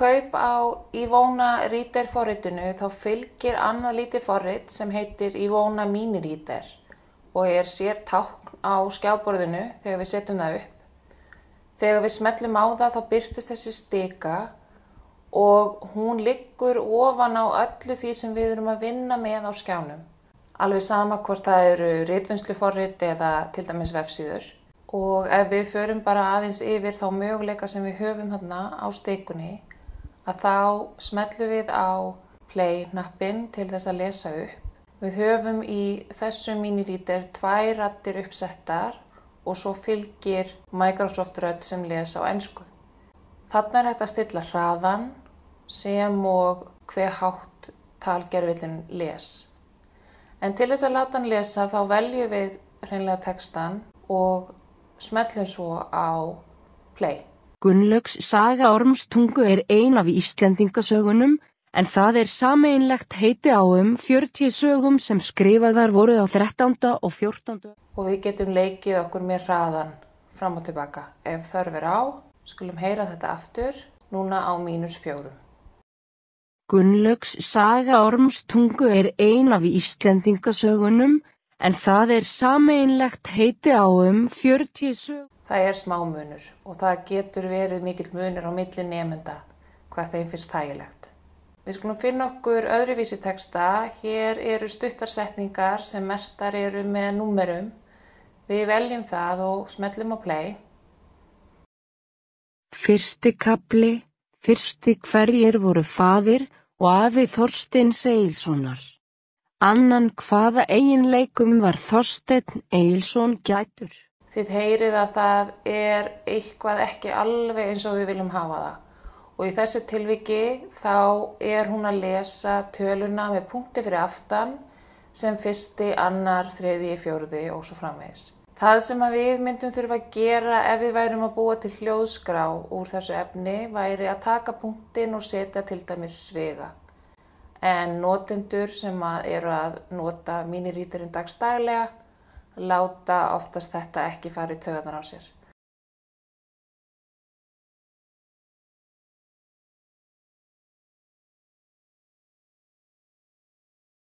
kaup á Ivona Reader forritinu þá fylgir annað lítið forrit sem heitir Ivona Mini Reader og sér tákn á skjáborðinu þegar við setjum það upp. Þegar við smellum á það þá birtist þessi stika og hún liggur ofan á öllu því sem við erum að vinna með á skjánum. Alveg sama hvort það eru ritvinnsluforrit eða til dæmis vefsíður. Og ef við förum bara aðeins yfir þá möguleika sem við höfum þarna á stikunni, að þá smellum við á play-hnappinn til þess að lesa upp. Við höfum í þessu mini-reader 2 raddir uppsettar og svo fylgir Microsoft rödd sem les á ensku. Þarna hægt að stilla hraðan sem og hve hátt talgervillinn les. En til þess að láta hann lesa þá veljum við hreinlega textan og smellum svo á play. Gunnlaugs saga Ormstungu ein af Íslendingasögunum en það sameiginlegt heiti á 40 sögum sem skrifaðar voru á 13. og 14. Og við getum leikið okkur með hraðan fram og tilbaka. Ef þörf á, skulum heyra þetta aftur, núna á -4. Gunnlaugs saga Ormstungu ein af Íslendingasögunum en það sameiginlegt heiti á 40 sögum. Það smá munur og það getur verið mikill munur á milli nemenda hvað þeim finnst þægilegt. Við skulum finna okkur öðruvísi texta. Hér eru stuttar setningar sem merktar eru með númerum. Við veljum það og smellum á play. Fyrsti kafli, fyrsti hverjir voru faðir og afi Þorsteins Egilssonar. Annan hvaða eiginleikum var Þorsteinn Egilsson gætur? Þið heyrið að það eitthvað ekki alveg eins og við viljum hafa það. Og í þessu tilviki þá hún að lesa töluna með punkti fyrir aftan sem 1., 2., 3., 4. og svo framvegis. Það sem við myndum þurfa að gera ef við værum að búa til hljóðskrá úr þessu efni væri að taka punktinn og setja til dæmis sviga. En notendur sem eru að nota mini-readerinn dagsdaglega láta oftast þetta ekki fara í taugarnar á sér.